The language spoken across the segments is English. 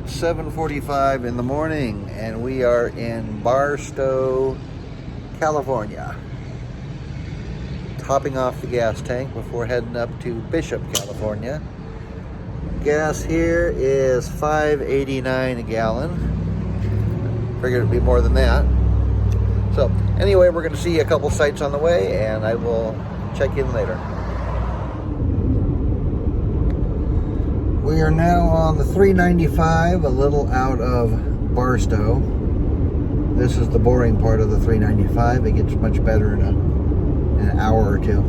It's 7:45 in the morning and we are in Barstow, California. Topping off the gas tank before heading up to Bishop, California. Gas here is $5.89 a gallon. Figured it'd be more than that. So anyway, we're going to see a couple sites on the way and I will check in later. We are now on the 395, a little out of Barstow. This is the boring part of the 395. It gets much better in an hour or two.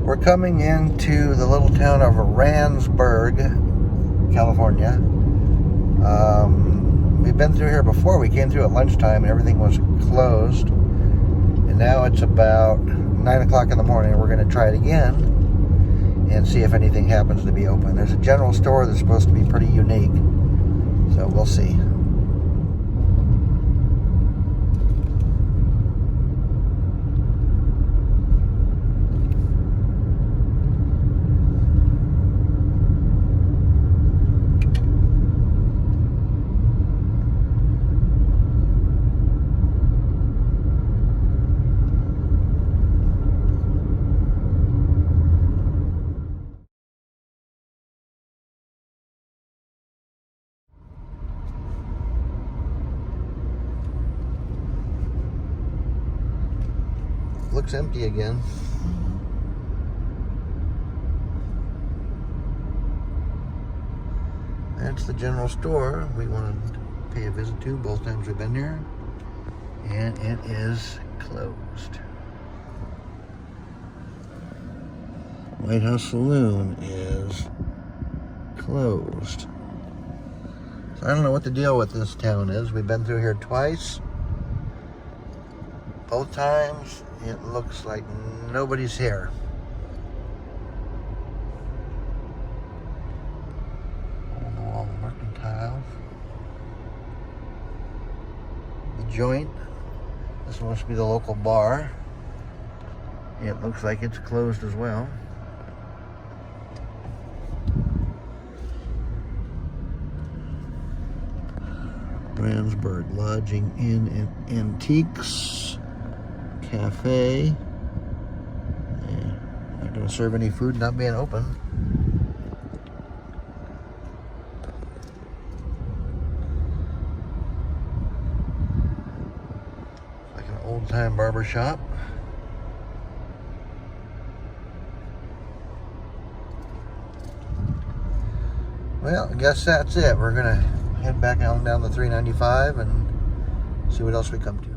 We're coming into the little town of Randsburg, California. We've been through here before. We came through at lunchtime and everything was closed. And now it's about 9 o'clock in the morning. We're going to try it again and see if anything happens to be open. There's a general store that's supposed to be pretty unique. So we'll see. Looks empty again. That's the general store we wanted to pay a visit to both times we've been here. And it is closed. White House Saloon is closed. So I don't know what the deal with this town is. We've been through here twice. Both times it looks like nobody's here. On the wall, Mercantile. The Joint. This must be the local bar. It looks like it's closed as well. Randsburg Lodging Inn and Antiques Cafe. Yeah, not going to serve any food, not being open. Like an old-time barber shop. Well, I guess that's it. We're going to head back on down the 395 and see what else we come to.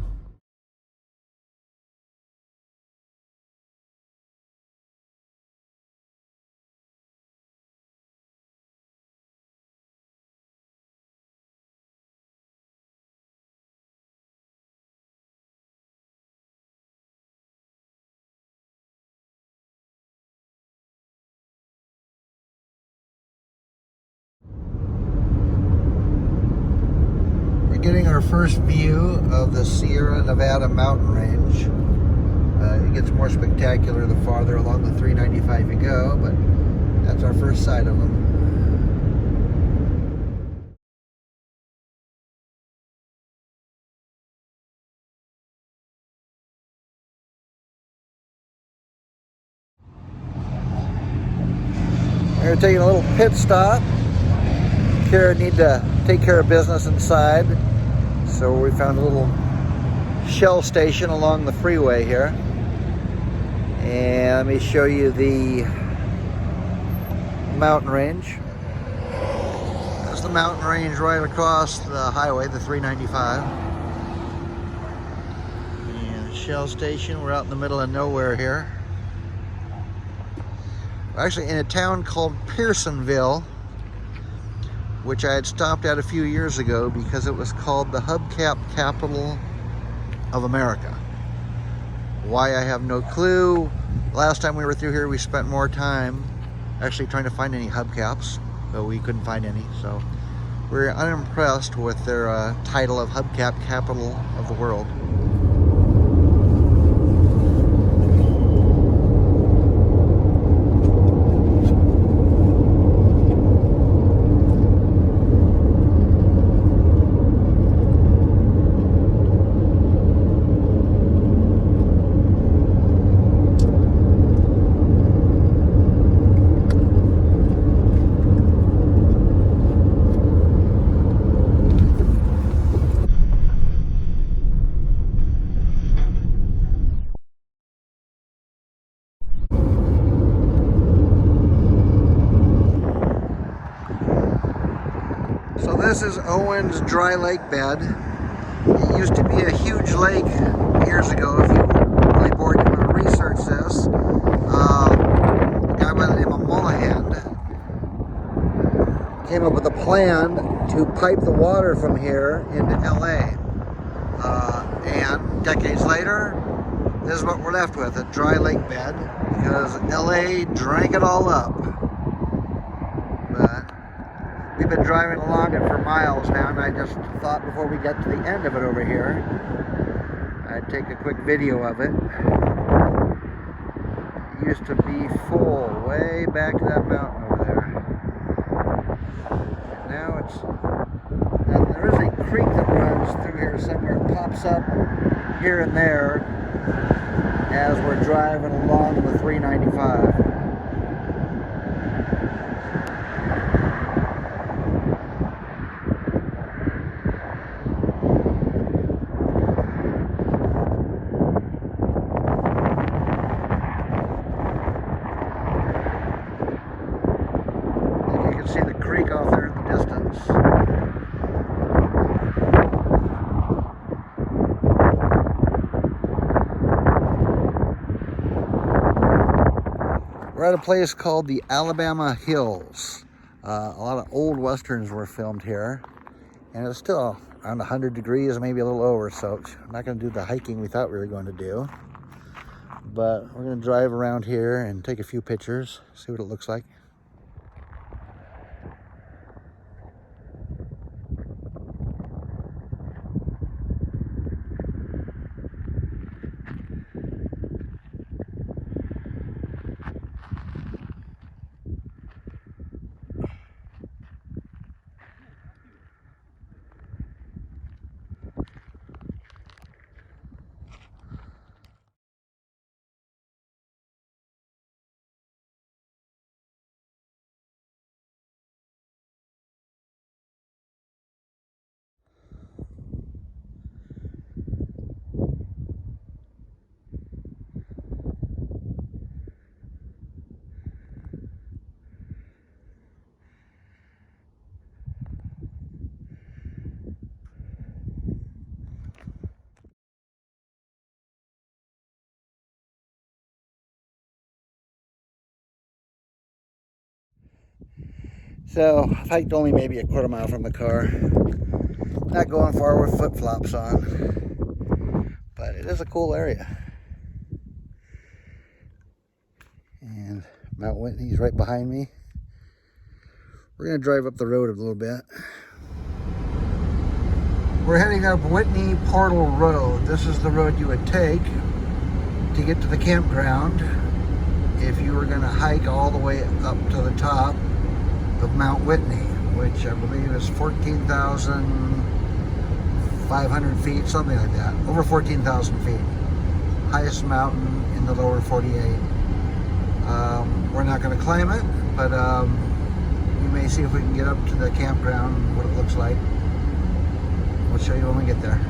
Getting our first view of the Sierra Nevada mountain range. It gets more spectacular the farther along the 395 you go, but that's our first sight of them. We're taking a little pit stop. Kara need to take care of business inside. So we found a little Shell station along the freeway here. And let me show you the mountain range. There's the mountain range right across the highway, the 395. And Shell station. We're out in the middle of nowhere here. We're actually in a town called Pearsonville, which I had stopped at a few years ago because it was called the hubcap capital of America. Why, I have no clue. Last time we were through here, we spent more time actually trying to find any hubcaps, but we couldn't find any. So we're unimpressed with their title of hubcap capital of the world. So this is Owen's dry lake bed. It used to be a huge lake years ago. If you're really bored, you want to research this. A guy by the name of Mullahan came up with a plan to pipe the water from here into LA. And decades later, this is what we're left with, a dry lake bed, because LA drank it all up. But we've been driving along it for miles now, and I just thought before we get to the end of it over here, I'd take a quick video of it. It used to be full way back to that mountain over there. And now it's nothing. There is a creek that runs through here somewhere. It pops up here and there as we're driving along the 395. See the creek off there in the distance. We're at a place called the Alabama Hills. A lot of old westerns were filmed here, and it's still around 100 degrees, maybe a little over, so I'm not going to do the hiking we thought we were going to do. But we're going to drive around here and take a few pictures, see what it looks like. So I've hiked only maybe a quarter mile from the car. Not going far with flip-flops on, but it is a cool area. And Mount Whitney's right behind me. We're gonna drive up the road a little bit. We're heading up Whitney Portal Road. This is the road you would take to get to the campground if you were gonna hike all the way up to the top of Mount Whitney, which I believe is 14,500 feet, something like that. Over 14,000 feet. Highest mountain in the lower 48. We're not going to climb it, but we may see if we can get up to the campground, what it looks like. We'll show you when we get there.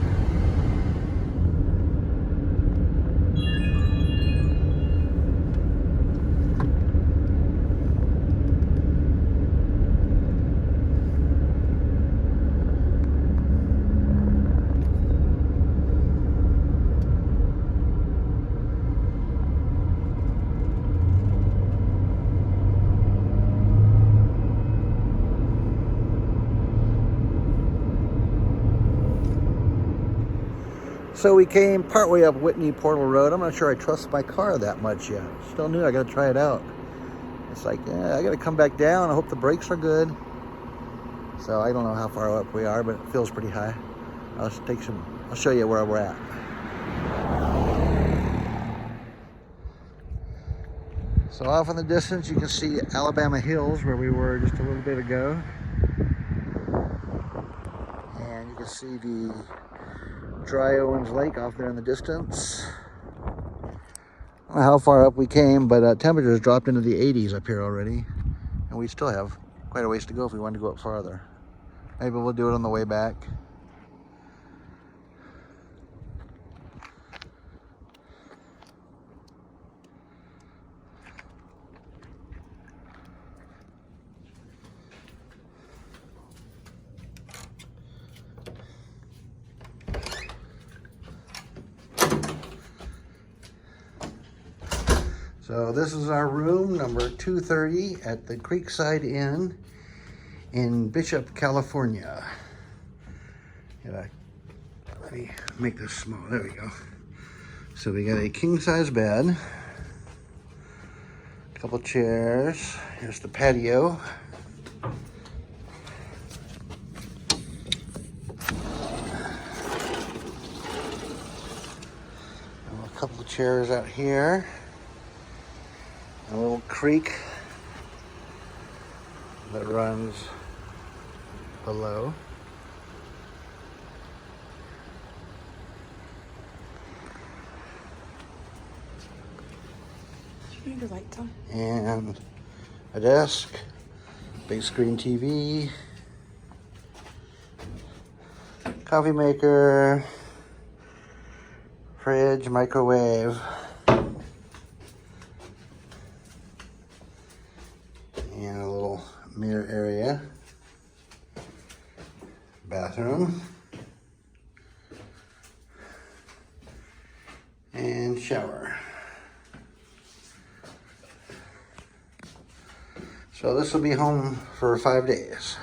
So we came partway up Whitney Portal Road. I'm not sure I trust my car that much yet. Still new, I gotta try it out. It's like, yeah, I gotta come back down. I hope the brakes are good. So I don't know how far up we are, but it feels pretty high. I'll show you where we're at. So off in the distance, you can see Alabama Hills, where we were just a little bit ago. And you can see the Dry Owens Lake off there in the distance. I don't know how far up we came, but temperatures dropped into the 80s up here already. And we still have quite a ways to go if we wanted to go up farther. Maybe we'll do it on the way back. So this is our room, number 230 at the Creekside Inn in Bishop, California. Let me make this small, there we go. So we got a king-size bed, a couple chairs, here's the patio. A couple of chairs out here. A little creek that runs below. Turn the lights on. And a desk, big screen TV, coffee maker, fridge, microwave. And a little mirror area, bathroom, and shower. So this will be home for 5 days.